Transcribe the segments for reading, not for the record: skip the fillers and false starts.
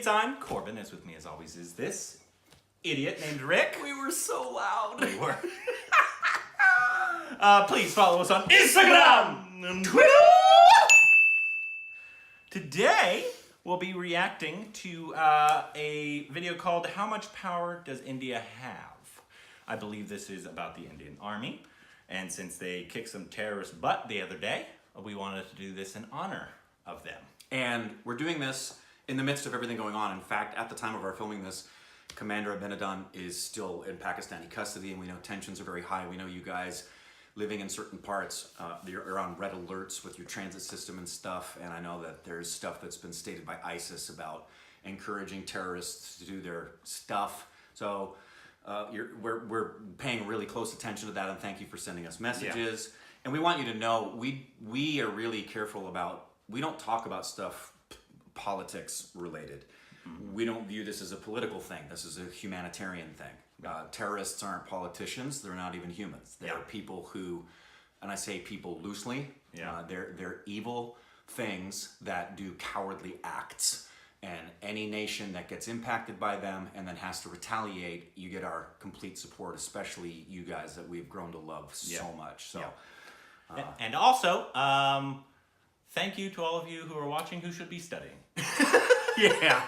States. I'm Corbin, as with me as always is this idiot named Rick. We were so loud. We were. Please follow us on Instagram and Twitter. Today, we'll be reacting to a video called How Much Power Does India Have? I believe this is about the Indian Army. And since they kicked some terrorist butt the other day, we wanted to do this in honor of them. And we're doing this in the midst of everything going on. In fact, at the time of our filming this, Commander Abinadon is still in Pakistani custody, and we know tensions are very high. We know you guys living in certain parts, you're on red alerts with your transit system and stuff, and I know that there's stuff that's been stated by ISIS about encouraging terrorists to do their stuff. So we're paying really close attention to that, and thank you for sending us messages. Yeah. And we want you to know, we are really careful about, we don't talk about stuff politics related. We don't view this as a political thing. This is a humanitarian thing. Terrorists aren't politicians. They're not even humans. They're people who, and I say people loosely, they're evil things that do cowardly acts. And any nation that gets impacted by them and then has to retaliate, you get our complete support, especially you guys that we've grown to love so much. So, and also, thank you to all of you who are watching who should be studying. Yeah.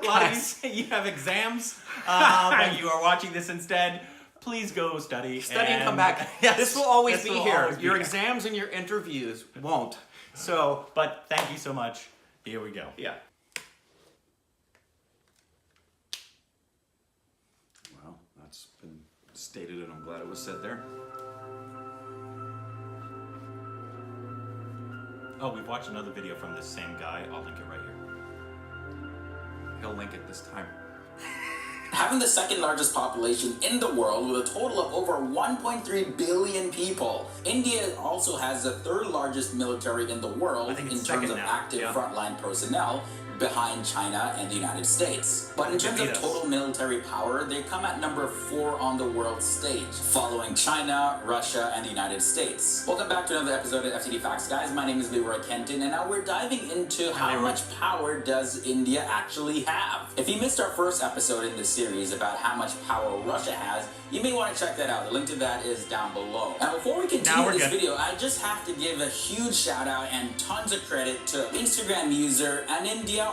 A lot of you say you have exams, but you are watching this instead. Please go study. Study and come back. Yes, this will always be here. Your exams and your interviews won't. So, but thank you so much. Here we go. Yeah. Well, that's been stated, and I'm glad it was said there. Oh, we've watched another video from this same guy. I'll link it right here. He'll link it this time. Having the second largest population in the world with a total of over 1.3 billion people, India also has the third largest military in the world in terms of active frontline personnel, behind China and the United States. But in terms of total military power, they come at number 4 on the world stage, following China, Russia, and the United States. Welcome back to another episode of FTD Facts, guys. My name is Leroy Kenton, and now we're diving into how much power does India actually have. If you missed our first episode in this series about how much power Russia has, you may want to check that out. The link to that is down below. Now, before we continue this video, I just have to give a huge shout out and tons of credit to Instagram user Anindia_Singh_07.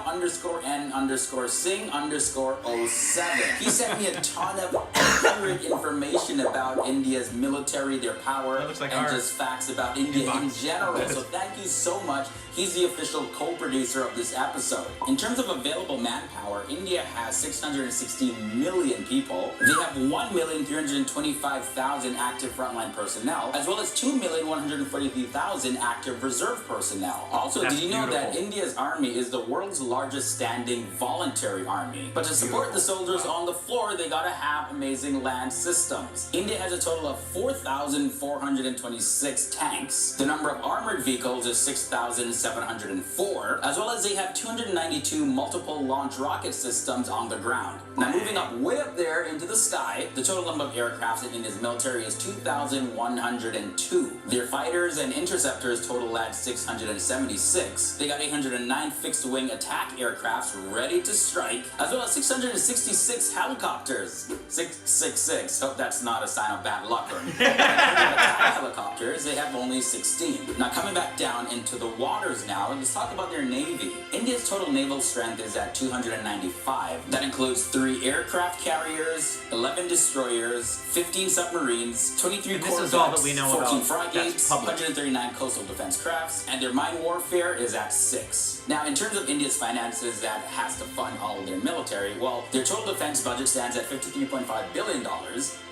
He sent me a ton of accurate information about India's military, their power, and just facts about India in general. So thank you so much. He's the official co-producer of this episode. In terms of available manpower, India has 660 million people. They have 1,325,000 active frontline personnel, as well as 2,143,000 active reserve personnel. Also, did you know that India's army is the world's largest standing voluntary army? But to support the soldiers on the floor, they gotta have amazing land systems. India has a total of 4,426 tanks. The number of armored vehicles is 6,704, as well as they have 292 multiple launch rocket systems on the ground. Now, moving up way up there into the sky, the total number of aircrafts in India's military is 2,102. Their fighters and interceptors total at 676. They got 809 fixed-wing attack aircrafts ready to strike, as well as 666 helicopters. 666. Hope that's not a sign of bad luck or anything. Attack helicopters, they have only 16. Now, coming back down into the waters now, let's talk about their navy. India's total naval strength is at 295. That includes 3 aircraft carriers, 11 destroyers, 15 submarines, 23 corvettes, 14 frigates, 139 coastal defense crafts, and their mine warfare is at 6. Now, in terms of India's finances that has to fund all of their military, well, their total defense budget stands at $53.5 billion.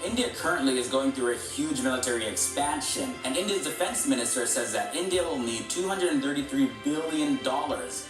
India currently is going through a huge military expansion, and India's defense minister says that India will need $233 billion.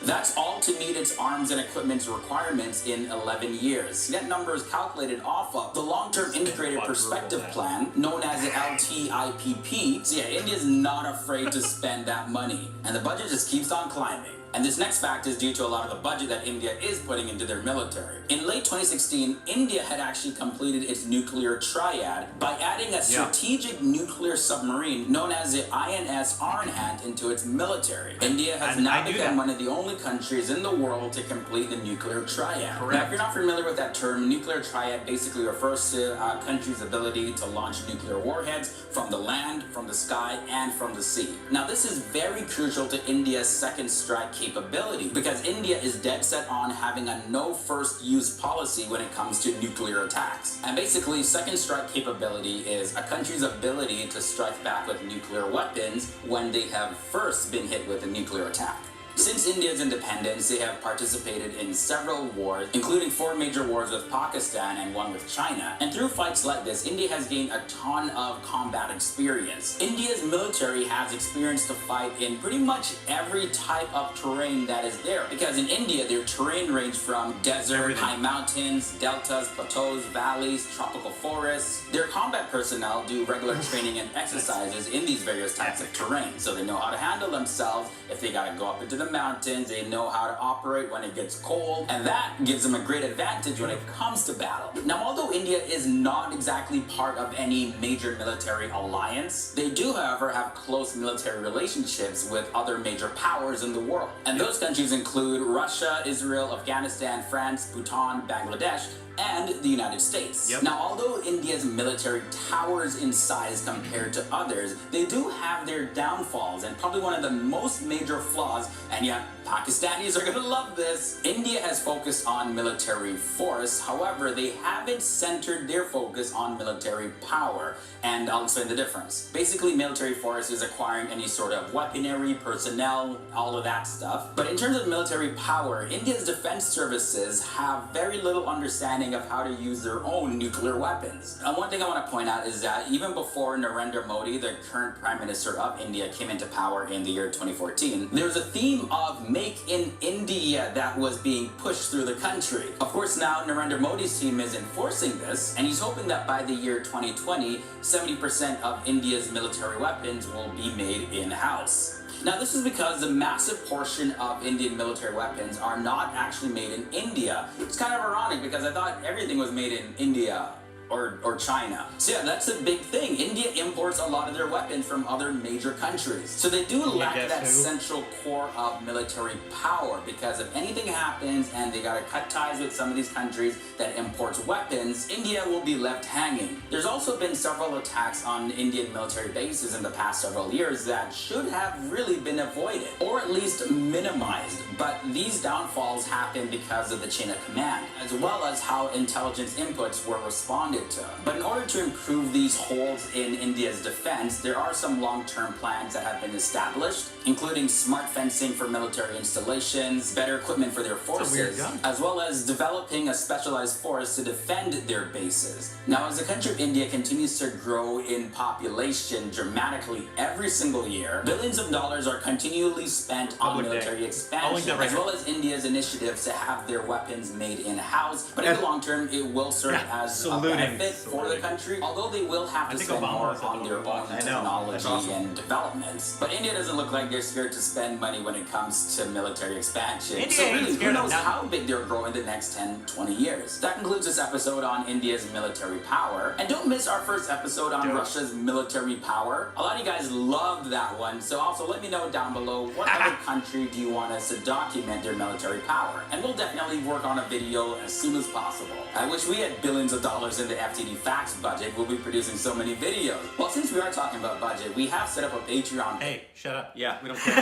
That's all to meet its arms and equipment requirements in 11 years. That number is calculated off of the long-term integrated perspective plan, known as the LTIPP. So yeah, India's not afraid to spend that money, and the budget just keeps on climbing. And this next fact is due to a lot of the budget that India is putting into their military. In late 2016, India had actually completed its nuclear triad by adding a strategic nuclear submarine known as the INS Arnhat into its military. India has now become one of the only countries in the world to complete the nuclear triad. Correct. Now, if you're not familiar with that term, nuclear triad basically refers to a country's ability to launch nuclear warheads from the land, from the sky, and from the sea. Now, this is very crucial to India's second strike capability because India is dead set on having a no first use policy when it comes to nuclear attacks. And basically, second strike capability is a country's ability to strike back with nuclear weapons when they have first been hit with a nuclear attack. Since India's independence, they have participated in several wars, including 4 major wars with Pakistan and 1 with China. And through fights like this, India has gained a ton of combat experience. India's military has experience to fight in pretty much every type of terrain that is there. Because in India, their terrain range from desert, high mountains, deltas, plateaus, valleys, tropical forests. Their combat personnel do regular training and exercises in these various types of terrain. So they know how to handle themselves if they gotta go up into the mountains, they know how to operate when it gets cold, and that gives them a great advantage when it comes to battle. Now, although India is not exactly part of any major military alliance, they do, however, have close military relationships with other major powers in the world. And those countries include Russia, Israel, Afghanistan, France, Bhutan, Bangladesh, and the United States. Now, although India's military towers in size compared to others, they do have their downfalls, and probably one of the most major flaws, and yet Pakistanis are gonna love this. India has focused on military force, however, they haven't centered their focus on military power, and I'll explain the difference. Basically, military force is acquiring any sort of weaponry, personnel, all of that stuff. But in terms of military power, India's defense services have very little understanding of how to use their own nuclear weapons. And one thing I want to point out is that even before Narendra Modi, the current Prime Minister of India, came into power in the year 2014, there was a theme of Make in India that was being pushed through the country. Of course, now Narendra Modi's team is enforcing this, and he's hoping that by the year 2020, 70% of India's military weapons will be made in-house. Now, this is because the massive portion of Indian military weapons are not actually made in India. It's kind of ironic because I thought everything was made in India or China. So yeah, that's a big thing. India imports a lot of their weapons from other major countries. So they do lack that central core of military power, because if anything happens and they gotta cut ties with some of these countries that imports weapons, India will be left hanging. There's also been several attacks on Indian military bases in the past several years that should have really been avoided, or at least minimized. But these downfalls happen because of the chain of command, as well as how intelligence inputs were responded to. But in order to improve these holes in India's defense, there are some long-term plans that have been established, including smart fencing for military installations, better equipment for their forces, as well as developing a specialized force to defend their bases. Now, as the country of India continues to grow in population dramatically every single year, billions of dollars are continually spent on military expansion, as well as India's initiatives to have their weapons made in-house. But in the long term, it will serve as a benefit for the country, although they will have to spend more on their own technology and developments. But India doesn't look like they're scared to spend money when it comes to military expansion. So really, who knows how big they'll grow in the next 10, 20 years. That concludes this episode on India's military power. And don't miss our first episode on Russia's military power. A lot of you guys loved that one, so also let me know down below what other country do you want us to document their military power. And we'll definitely work on a video as soon as possible. I wish we had billions of dollars in the FTD Facts budget. We'll be producing so many videos. Well, since we are talking about budget, we have set up a Patreon. Hey, shut up. Yeah, we don't care.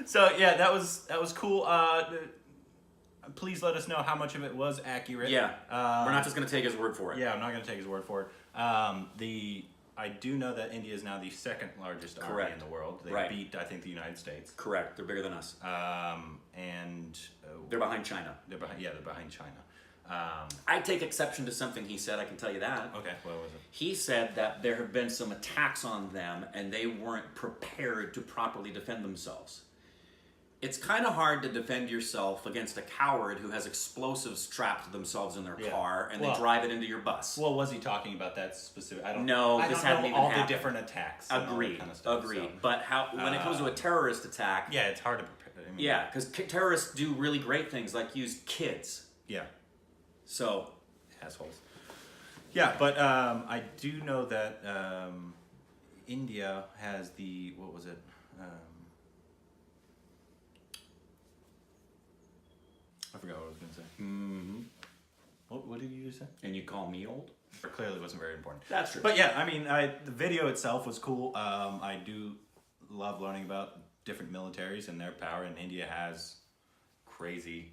So yeah, that was cool. Please let us know how much of it was accurate. Yeah, we're not just going to take his word for it. Yeah, I'm not going to take his word for it. I do know that India is now the second largest army in the world. They beat, I think, the United States. Correct. They're bigger than us. And they're behind China. They're behind China. I take exception to something he said, I can tell you that. Okay, what was it? He said that there have been some attacks on them and they weren't prepared to properly defend themselves. it's kind of hard to defend yourself against a coward who has explosives strapped to themselves in their Yeah. car and Well- they drive it into your bus. Well, was he talking about that specific? I don't No, I this don't hadn't know even all happened. the different attacks. And all that Agreed. kind of stuff, Agreed. so. But when it comes to a terrorist attack, Yeah, it's hard to prepare. I mean, yeah, because terrorists do really great things like use kids. Yeah. So Assholes. Yeah, but I do know that India has the, what was it? I forgot what I was going to say. mm-hmm. What did you just say? And you call me old? Or clearly wasn't very important. That's true. But yeah, I mean, the video itself was cool. I do love learning about different militaries and their power, and India has crazy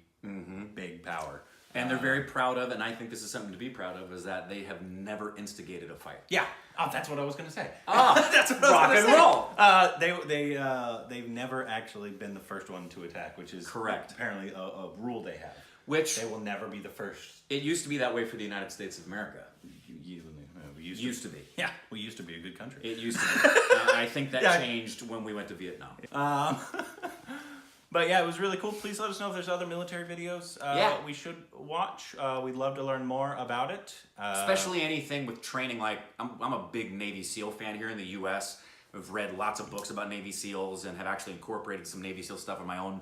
big power. And they're very proud of, and I think this is something to be proud of, is that they have never instigated a fight. Yeah. Oh, that's what I was going to say. That's what I was rock gonna and say. roll. They've never actually been the first one to attack, which is Correct. Apparently a rule they have. Which They will never be the first. it used to be that way for the United States of America. We Used to be. Yeah, we used to be a good country. It used to be. I think that Yeah. changed when we went to Vietnam. But yeah, it was really cool. Please let us know if there's other military videos we should watch. We'd love to learn more about it. Especially anything with training. Like I'm a big Navy SEAL fan here in the U.S. I've read lots of books about Navy SEALs and have actually incorporated some Navy SEAL stuff in my own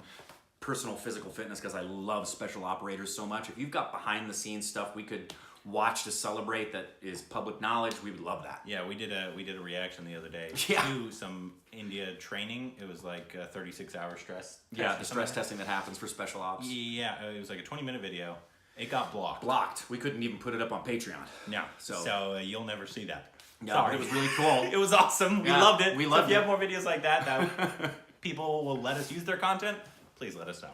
personal physical fitness because I love special operators so much. If you've got behind the scenes stuff we could watch to celebrate that is public knowledge, we would love that. Yeah, we did a reaction the other day Yeah. to some India training. It was like a 36-hour stress. Yeah, test the or stress something. testing that happens for special ops. Yeah, it was like a 20-minute video. It got blocked. Blocked. We couldn't even put it up on Patreon. No, So- so you'll never see that. Yeah, Sorry. but it was really cool. It was awesome. We Yeah, loved it. we So loved if you it. have more videos like that people will let us use their content, please let us know.